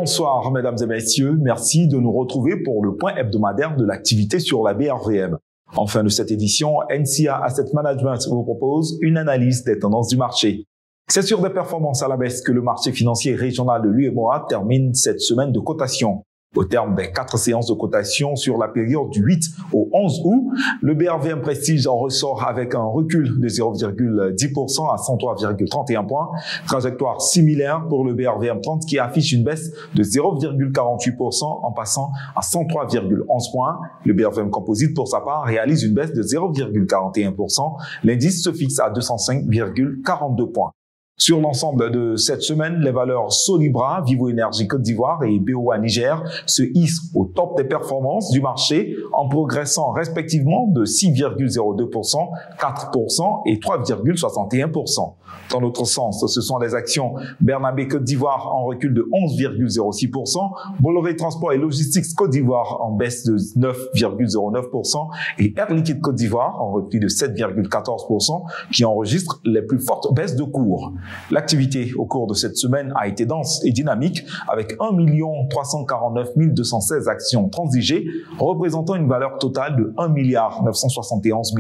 bonsoir, mesdames et messieurs. Merci de nous retrouver pour le point hebdomadaire de l'activité sur la BRVM. En fin de cette édition, NCA Asset Management vous propose une analyse des tendances du marché. C'est sur des performances à la baisse que le marché financier régional de l'UEMOA termine cette semaine de cotation. Au terme des 4 séances de cotation sur la période du 8 au 11 août, le BRVM Prestige en ressort avec un recul de 0,10% à 103,31 points. Trajectoire similaire pour le BRVM 30 qui affiche une baisse de 0,48% en passant à 103,11 points. Le BRVM Composite, pour sa part, réalise une baisse de 0,41%. L'indice se fixe à 205,42 points. Sur l'ensemble de cette semaine, les valeurs Solibra, Vivo Énergie Côte d'Ivoire et BOA Niger se hissent au top des performances du marché en progressant respectivement de 6,02%, 4% et 3,61%. Dans l'autre sens, ce sont les actions Bernabé Côte d'Ivoire en recul de 11,06%, Bolloré Transport et Logistics Côte d'Ivoire en baisse de 9,09% et Air Liquide Côte d'Ivoire en repli de 7,14% qui enregistrent les plus fortes baisses de cours. L'activité au cours de cette semaine a été dense et dynamique avec 1 349 216 actions transigées représentant une valeur totale de 1 971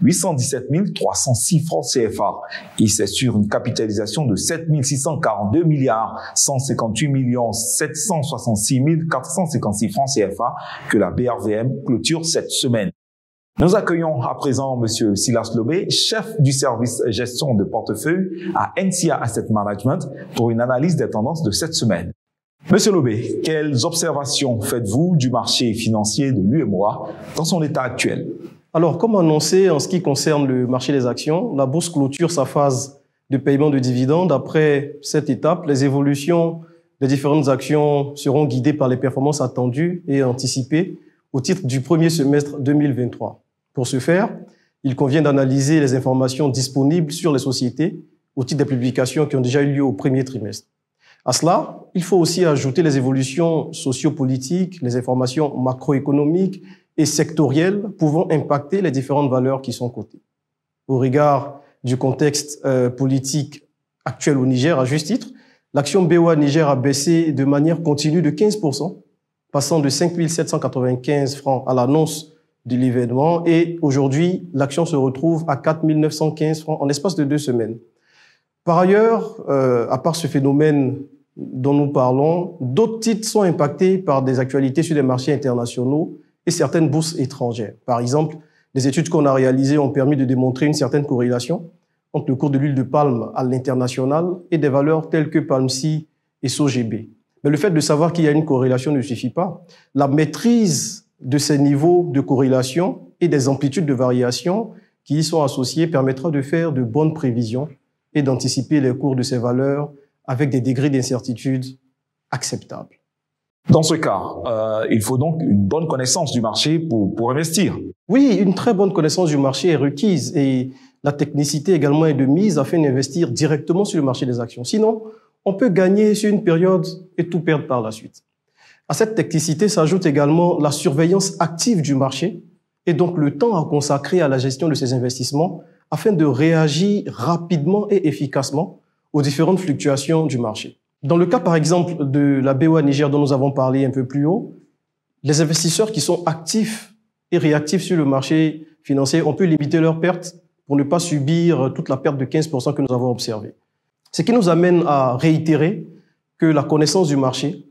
817 306 francs CFA. Et c'est sur une capitalisation de 7 642 158 766 456 francs CFA que la BRVM clôture cette semaine. Nous accueillons à présent Monsieur Silas Lobé, chef du service gestion de portefeuille à NCA Asset Management pour une analyse des tendances de cette semaine. Monsieur Lobé, quelles observations faites-vous du marché financier de l'UEMOA dans son état actuel? Alors, comme annoncé en ce qui concerne le marché des actions, la bourse clôture sa phase de paiement de dividendes. Après cette étape, les évolutions des différentes actions seront guidées par les performances attendues et anticipées au titre du premier semestre 2023. Pour ce faire, il convient d'analyser les informations disponibles sur les sociétés au titre des publications qui ont déjà eu lieu au premier trimestre. À cela, il faut aussi ajouter les évolutions sociopolitiques, les informations macroéconomiques et sectorielles pouvant impacter les différentes valeurs qui sont cotées. Au regard du contexte politique actuel au Niger, à juste titre, l'action BOA Niger a baissé de manière continue de 15%, passant de 5 795 francs à l'annonce de l'événement. Et aujourd'hui, l'action se retrouve à 4 915 francs en l'espace de 2 semaines. Par ailleurs, à part ce phénomène dont nous parlons, d'autres titres sont impactés par des actualités sur les marchés internationaux et certaines bourses étrangères. Par exemple, les études qu'on a réalisées ont permis de démontrer une certaine corrélation entre le cours de l'huile de palme à l'international et des valeurs telles que Palmsi et SOGB. Mais le fait de savoir qu'il y a une corrélation ne suffit pas. La maîtrise de ces niveaux de corrélation et des amplitudes de variation qui y sont associées permettra de faire de bonnes prévisions et d'anticiper les cours de ces valeurs avec des degrés d'incertitude acceptables. Dans ce cas, il faut donc une bonne connaissance du marché pour investir. Oui, une très bonne connaissance du marché est requise et la technicité également est de mise afin d'investir directement sur le marché des actions. Sinon, on peut gagner sur une période et tout perdre par la suite. À cette technicité s'ajoute également la surveillance active du marché et donc le temps à consacrer à la gestion de ces investissements afin de réagir rapidement et efficacement aux différentes fluctuations du marché. Dans le cas, par exemple, de la BOA Niger dont nous avons parlé un peu plus haut, les investisseurs qui sont actifs et réactifs sur le marché financier, on peut limiter leurs pertes pour ne pas subir toute la perte de 15% que nous avons observée. Ce qui nous amène à réitérer que la connaissance du marché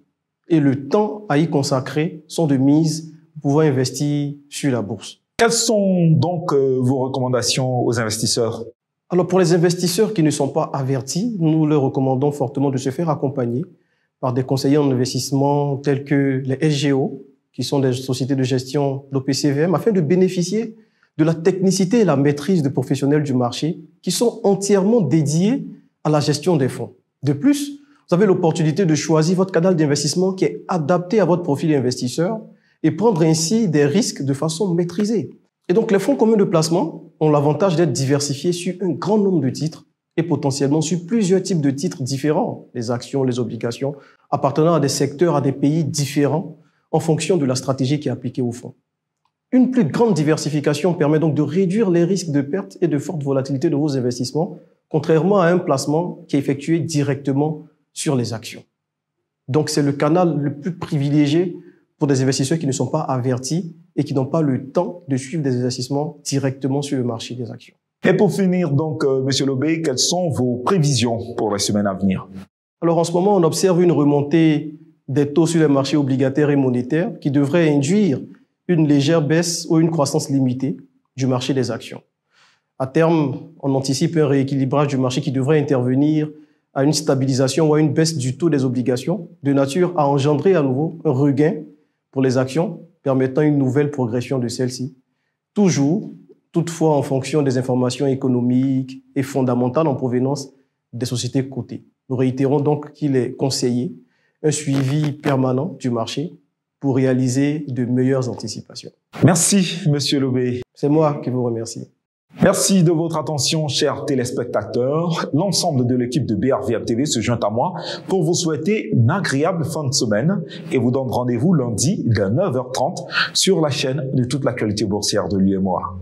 et le temps à y consacrer sont de mise pour pouvoir investir sur la bourse. Quelles sont donc vos recommandations aux investisseurs? Alors, pour les investisseurs qui ne sont pas avertis, nous leur recommandons fortement de se faire accompagner par des conseillers en investissement tels que les SGO, qui sont des sociétés de gestion d'OPCVM, afin de bénéficier de la technicité et la maîtrise de professionnels du marché qui sont entièrement dédiés à la gestion des fonds. De plus, vous avez l'opportunité de choisir votre canal d'investissement qui est adapté à votre profil investisseur et prendre ainsi des risques de façon maîtrisée. Et donc, les fonds communs de placement ont l'avantage d'être diversifiés sur un grand nombre de titres et potentiellement sur plusieurs types de titres différents, les actions, les obligations, appartenant à des secteurs, à des pays différents en fonction de la stratégie qui est appliquée au fonds. Une plus grande diversification permet donc de réduire les risques de perte et de forte volatilité de vos investissements, contrairement à un placement qui est effectué directement sur les actions. Donc, c'est le canal le plus privilégié pour des investisseurs qui ne sont pas avertis et qui n'ont pas le temps de suivre des investissements directement sur le marché des actions. Et pour finir, donc, Monsieur Lobé, quelles sont vos prévisions pour les semaines à venir? Alors, en ce moment, on observe une remontée des taux sur les marchés obligataires et monétaires qui devrait induire une légère baisse ou une croissance limitée du marché des actions. À terme, on anticipe un rééquilibrage du marché qui devrait intervenir à une stabilisation ou à une baisse du taux des obligations, de nature à engendrer à nouveau un regain pour les actions, permettant une nouvelle progression de celles-ci. Toutefois, en fonction des informations économiques et fondamentales en provenance des sociétés cotées. Nous réitérons donc qu'il est conseillé un suivi permanent du marché pour réaliser de meilleures anticipations. Merci, Monsieur Lobé. C'est moi qui vous remercie. Merci de votre attention, chers téléspectateurs. L'ensemble de l'équipe de BRVM TV se joint à moi pour vous souhaiter une agréable fin de semaine et vous donne rendez-vous lundi à 9h30 sur la chaîne de toute l'actualité boursière de l'UMOA.